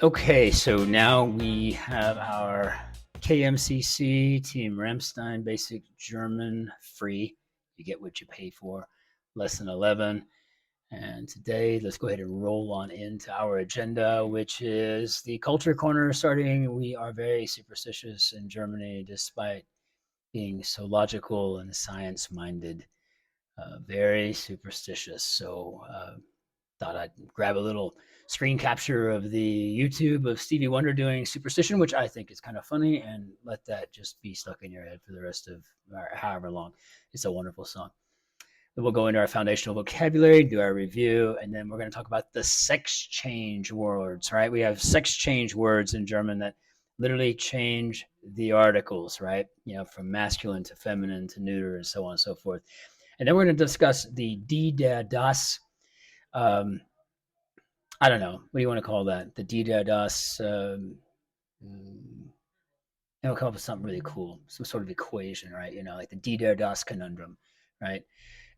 Okay, so now we have our KMCC Team Ramstein Basic German free. You get what you pay for. Lesson 11. And today, let's go ahead and roll on into our agenda, which is the culture corner starting. We are very superstitious in Germany, despite being so logical and science minded. Very superstitious. So, thought I'd grab a little screen capture of the YouTube of Stevie Wonder doing Superstition, which I think is kind of funny, and let that just be stuck in your head for the rest of however long. It's a wonderful song. Then we'll go into our foundational vocabulary, do our review, and then we're going to talk about the sex change words, right? We have sex change words in German that literally change the articles, right? You know, from masculine to feminine to neuter and so on and so forth. And then we're going to discuss the die, der, das. I don't know. What do you want to call that? The die, der, das. It'll come up with something really cool, some sort of equation, right? You know, like the die, der, das conundrum, right?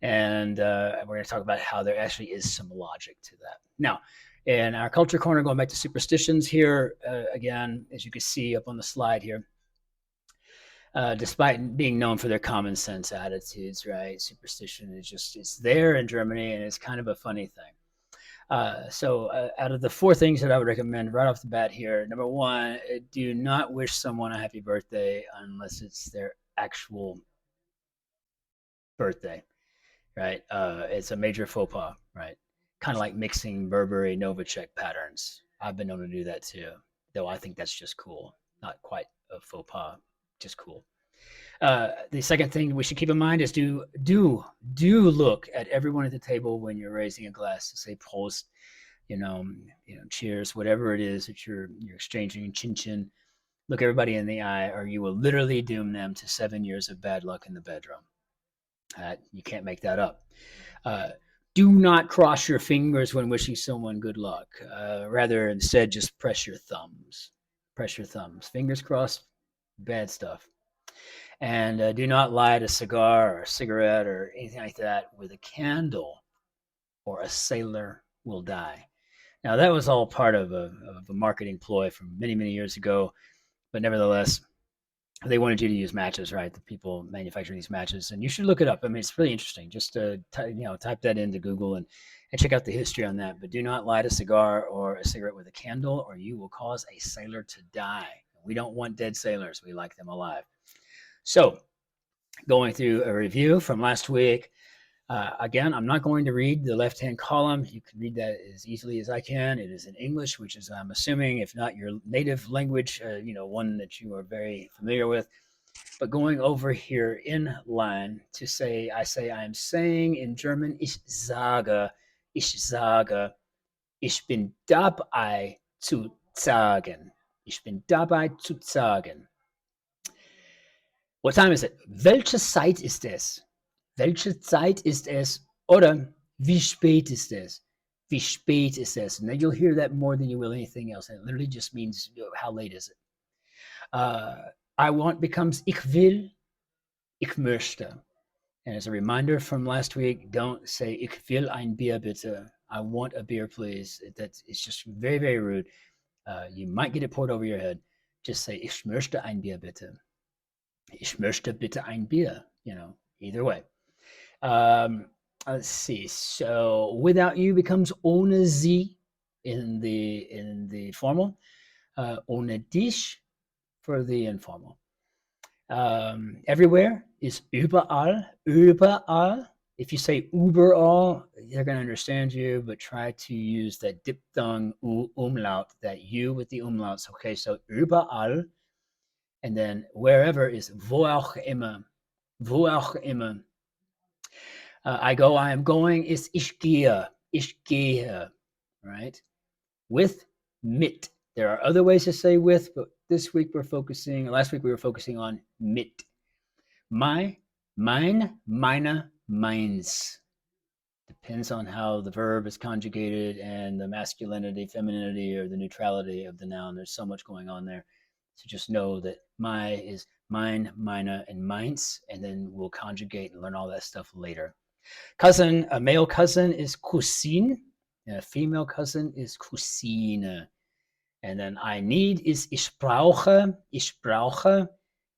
And we're going to talk about how there actually is some logic to that. Now, in our culture corner, going back to superstitions here, again, as you can see up on the slide here, despite being known for their common sense attitudes, right? Superstition is just, it's there in Germany, and it's kind of a funny thing. So out of the four things that I would recommend right off the bat here, number one, do not wish someone a happy birthday unless it's their actual birthday, right? It's a major faux pas, right? Kind of like mixing Burberry Novacek patterns. I've been known to do that too, though I think that's just cool. Not quite a faux pas, just cool. The second thing we should keep in mind is do look at everyone at the table when you're raising a glass to say Prost, cheers, whatever it is that you're exchanging, chin chin. Look everybody in the eye, or you will literally doom them to 7 years of bad luck in the bedroom. You can't make that up. Do not cross your fingers when wishing someone good luck. Rather, instead, just press your thumbs. Press your thumbs. Fingers crossed, bad stuff. And do not light a cigar or a cigarette or anything like that with a candle, or a sailor will die. Now, that was all part of a marketing ploy from many, many years ago, but nevertheless, they wanted you to use matches, right? The people manufacturing these matches, and you should look it up. I mean, it's really interesting. Just type that into Google and check out the history on that. But do not light a cigar or a cigarette with a candle, or you will cause a sailor to die. We don't want dead sailors. We like them alive. So, going through a review from last week. Again, I'm not going to read the left-hand column. You can read that as easily as I can. It is in English, which is, I'm assuming, if not your native language, one that you are very familiar with. But going over here in line to say, I am saying in German, ich sage, ich bin dabei zu sagen. Ich bin dabei zu sagen. What time is it? Welche Zeit ist es? Welche Zeit ist es? Oder wie spät ist es? Wie spät ist es? And then you'll hear that more than you will anything else. And it literally just means, how late is it? I want becomes ich will, ich möchte. And as a reminder from last week, don't say ich will ein Bier bitte. I want a beer, please. It's just very, very rude. You might get it poured over your head. Just say ich möchte ein Bier bitte. Ich möchte bitte ein Bier. Either way. Let's see. So without you becomes ohne sie in the formal. Ohne dich for the informal. Everywhere is überall. Überall. If you say überall, they're going to understand you, but try to use that diphthong umlaut, that U with the umlauts. Okay, so überall. And then wherever is wo auch immer. Wo auch immer. I go, I am going is ich gehe. Ich gehe. Right? With, mit. There are other ways to say with, but last week we were focusing on mit. My, mine, meine, meins. Depends on how the verb is conjugated and the masculinity, femininity, or the neutrality of the noun. There's so much going on there. So just know that my is mine, meine, and meins, and then we'll conjugate and learn all that stuff later. Cousin, a male cousin is Cousine, and a female cousin is Cousine. And then I need is ich brauche,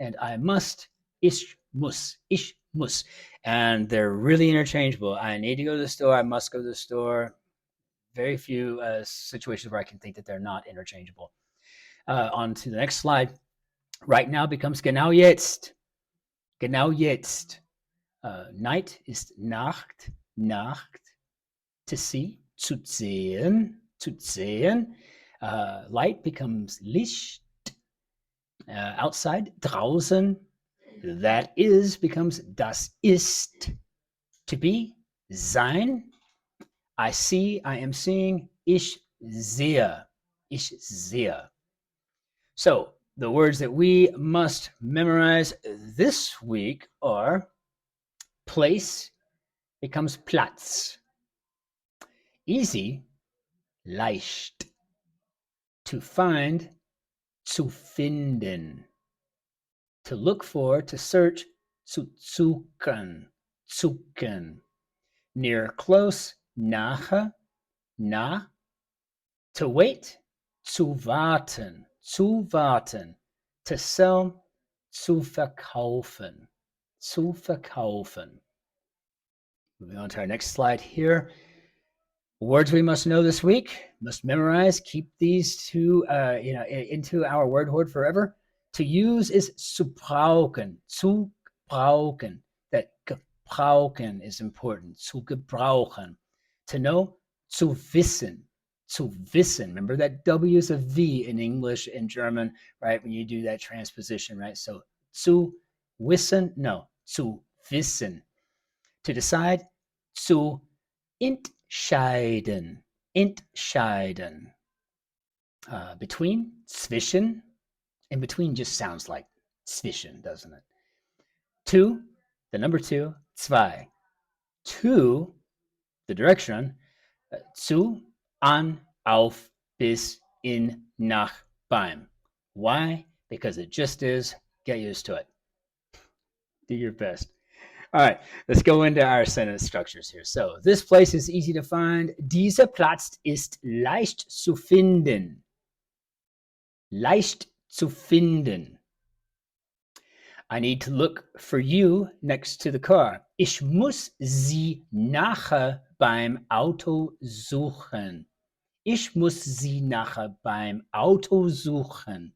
and I must, ich muss. And they're really interchangeable. I need to go to the store, I must go to the store. Very few situations where I can think that they're not interchangeable. On to the next slide. Right now becomes genau jetzt. Genau jetzt. Night is Nacht, Nacht. To see, zu sehen, zu sehen. Light becomes Licht. Outside, draußen. That is becomes das ist. To be, sein. I see, I am seeing. Ich sehe, ich sehe. So the words that we must memorize this week are place becomes Platz. Easy, leicht. To find, zu finden. To look for, to search, zu suchen, suchen. Near, close, nahe, nah. To wait, zu warten, zu warten. To sell, zu verkaufen, zu verkaufen. Moving on to our next slide here. Words we must know this week, must memorize, keep these two into our word hoard forever. To use is zu brauchen, zu brauchen. That gebrauchen is important, zu gebrauchen. To know, zu wissen, zu wissen. Remember that W is a V in English and German, right? When you do that transposition, right? So zu wissen, no, zu wissen. To decide, zu entscheiden, entscheiden. Between, zwischen. In between just sounds like zwischen, doesn't it? To, the number two, zwei. To, the direction, zu, an, auf, bis, in, nach, beim. Why? Because it just is. Get used to it. Do your best. All right, let's go into our sentence structures here. So, this place is easy to find. Dieser Platz ist leicht zu finden. Leicht zu finden. I need to look for you next to the car. Ich muss Sie nachher beim Auto suchen. Ich muss Sie nachher beim Auto suchen.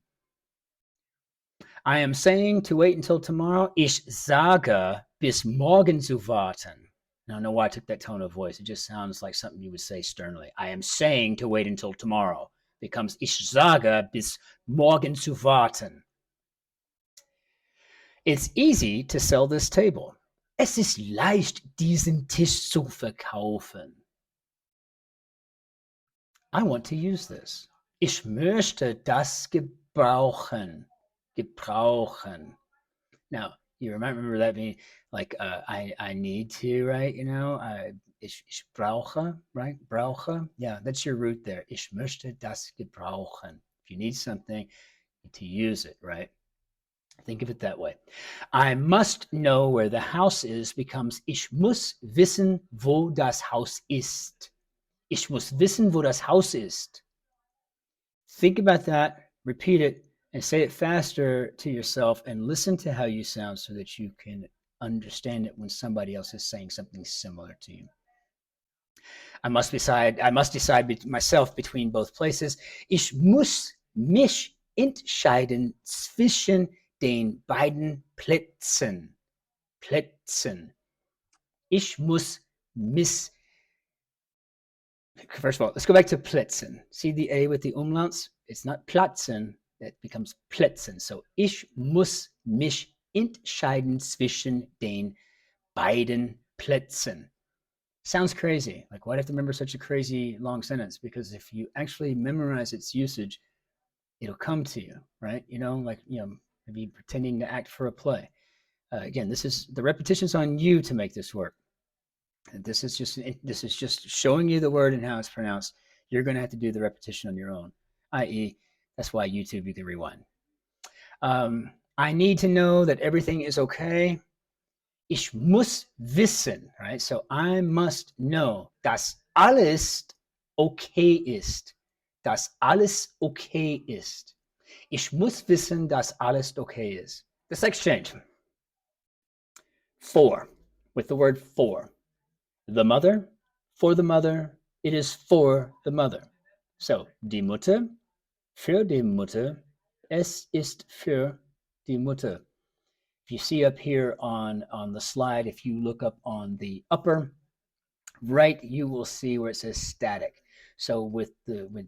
I am saying to wait until tomorrow. Ich sage, bis morgen zu warten. I don't know why I took that tone of voice. It just sounds like something you would say sternly. I am saying to wait until tomorrow. Becomes ich sage, bis morgen zu warten. It's easy to sell this table. Es ist leicht, diesen Tisch zu verkaufen. I want to use this. Ich möchte das gebrauchen. Gebrauchen. Now, you might remember that being like I need to, right? You know, ich brauche, right? Brauche. Yeah, that's your root there. Ich möchte das gebrauchen. If you need something, to use it, right? Think of it that way. I must know where the house is becomes ich muss wissen, wo das Haus ist. Ich muss wissen, wo das Haus ist. Think about that, repeat it, and say it faster to yourself and listen to how you sound so that you can understand it when somebody else is saying something similar to you. I must decide myself between both places. Ich muss mich entscheiden zwischen den beiden Plätzen. Plätzen. Ich muss First of all, let's go back to Plätzen. See the A with the umlauts? It's not Platzen, that becomes Plätzen. So, ich muss mich entscheiden zwischen den beiden Plätzen. Sounds crazy. Like, why do I have to remember such a crazy long sentence? Because if you actually memorize its usage, it'll come to you, right? You know, like, maybe pretending to act for a play. Again, this is the repetition's on you to make this work. And this is just showing you the word and how it's pronounced. You're going to have to do the repetition on your own, i.e., that's why YouTube, you can rewind. I need to know that everything is okay. Ich muss wissen, right? So I must know, dass alles okay ist. dass alles okay ist. Ich muss wissen, dass alles okay ist. This exchange. For, with the word for. The mother, for the mother, it is for the mother. So, die Mutter, für die Mutter, es ist für die Mutter. If you see up here on the slide, if you look up on the upper right, you will see where it says static. So with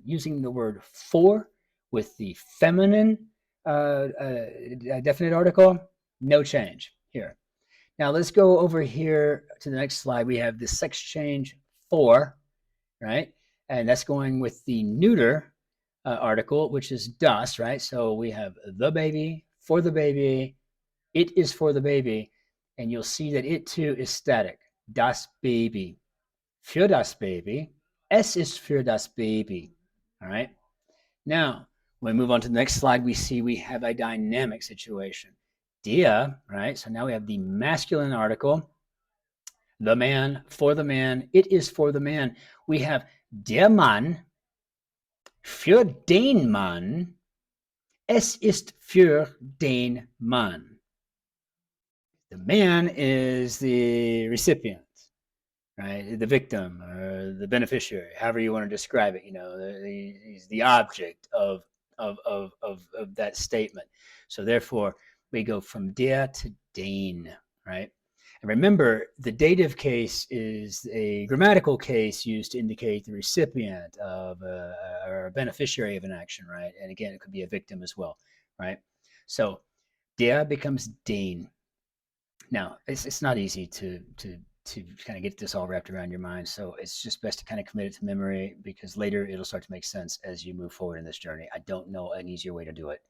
using the word for with the feminine definite article, no change here. Now let's go over here to the next slide. We have the sex change for, right? And that's going with the neuter article, which is das, right? So we have the baby, for the baby, it is for the baby, and you'll see that it too is static. Das Baby. Für das Baby. Es ist für das Baby. All right. Now, when we move on to the next slide, we see we have a dynamic situation. Der, right? So now we have the masculine article, the man, for the man, it is for the man. We have der Mann, für den Mann, es ist für den Mann. The man is the recipient, right? The victim or the beneficiary, however you want to describe it. You know, he's the object of that statement. So therefore, we go from der to den, right? And remember, the dative case is a grammatical case used to indicate the recipient of or a beneficiary of an action, right? And again, it could be a victim as well, right? So der becomes den. Now, it's not easy to kind of get this all wrapped around your mind. So it's just best to kind of commit it to memory because later it'll start to make sense as you move forward in this journey. I don't know an easier way to do it.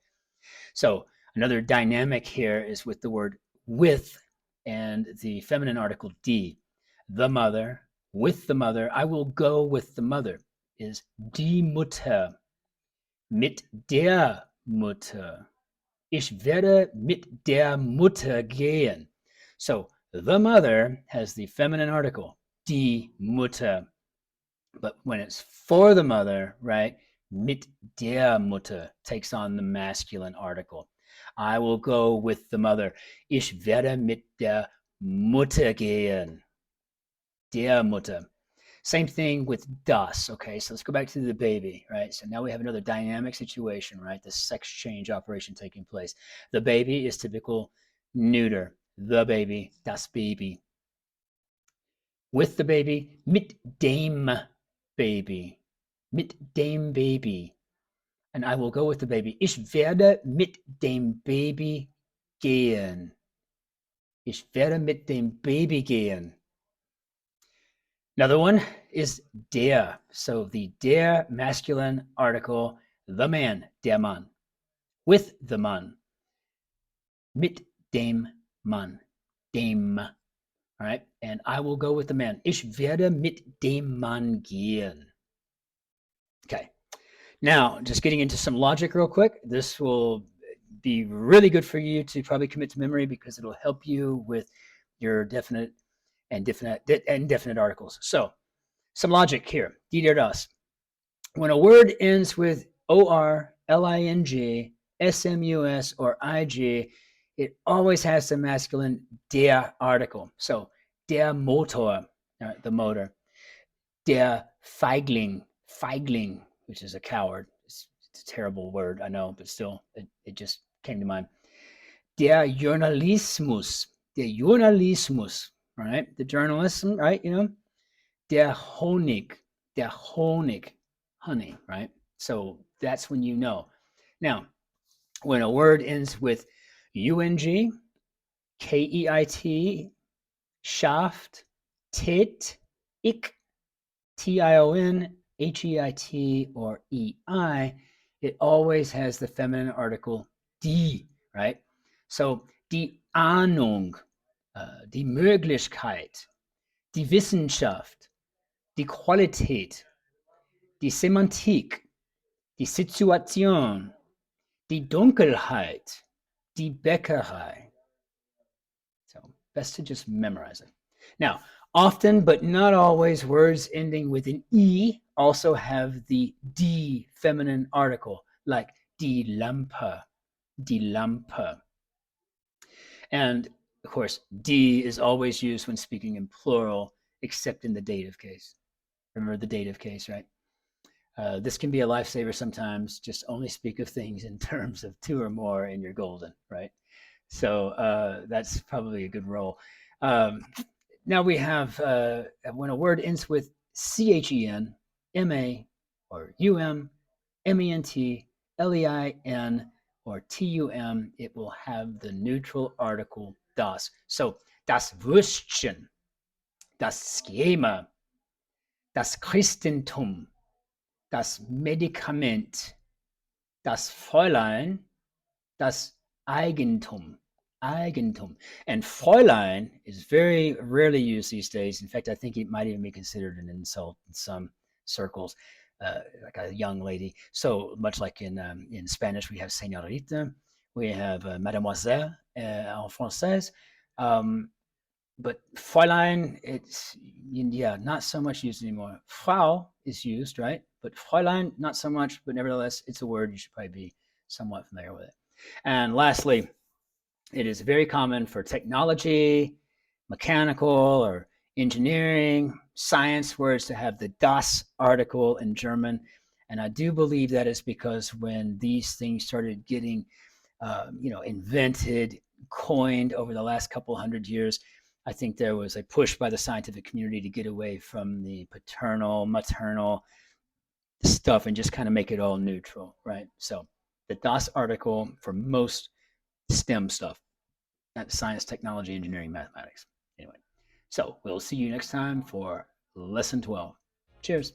So another dynamic here is with the word with and the feminine article die. The mother, with the mother, I will go with the mother is die Mutter. Mit der Mutter. Ich werde mit der Mutter gehen. So the mother has the feminine article, die Mutter. But when it's for the mother, right, mit der Mutter takes on the masculine article. I will go with the mother. Ich werde mit der Mutter gehen. Der Mutter. Same thing with das, okay? So let's go back to the baby, right? So now we have another dynamic situation, right? The sex change operation taking place. The baby is typical neuter. The baby, das Baby. With the baby, mit dem Baby. Mit dem Baby. And I will go with the baby. Ich werde mit dem Baby gehen. Ich werde mit dem Baby gehen. Another one is der. So the der masculine article, the man, der Mann. With the Mann. Mit dem Mann. Dem. All right. And I will go with the man. Ich werde mit dem Mann gehen. Okay. Now, just getting into some logic real quick. This will be really good for you to probably commit to memory because it'll help you with your definite and indefinite articles. So, some logic here. Die, das. When a word ends with or, ling, smus, or ig, it always has the masculine der article. So, der Motor, the motor. Der Feigling, which is a coward. It's a terrible word, I know, but still, it just came to mind. Der Journalismus, right? The journalism, right? You know, der Honig, honey, right? So that's when you know. Now, when a word ends with ung, keit, shaft, tit, ik, tion, heit, or ei, it always has the feminine article die, right? So die Ahnung, die Möglichkeit, die Wissenschaft, die Qualität, die Semantik, die Situation, die Dunkelheit, die Bäckerei. So best to just memorize it. Now, Often, but not always, words ending with an E also have the D feminine article, like die Lampe, die Lampe. And of course, D is always used when speaking in plural, except in the dative case. Remember the dative case, right? This can be a lifesaver sometimes. Just only speak of things in terms of two or more, and you're golden, right? So that's probably a good role. Um, Now we have when a word ends with CHEN, MA, or UM, MENT, LEIN, or TUM, it will have the neutral article das. So das Würstchen, das Schema, das Christentum, das Medikament, das Fräulein, das Eigentum. Eigentum. And Fräulein is very rarely used these days. In fact, I think it might even be considered an insult in some circles, like a young lady. So much like in Spanish, we have señorita, we have mademoiselle en français. But Fräulein, it's not so much used anymore. Frau is used, right? But Fräulein, not so much. But nevertheless, it's a word you should probably be somewhat familiar with it. And lastly, it is very common for technology, mechanical, or engineering, science words to have the das article in German. And I do believe that is because when these things started getting, invented, coined over the last couple hundred years, I think there was a push by the scientific community to get away from the paternal, maternal stuff and just kind of make it all neutral, right? So the das article for most STEM stuff. That's science, technology, engineering, mathematics. Anyway, so we'll see you next time for lesson 12. Cheers.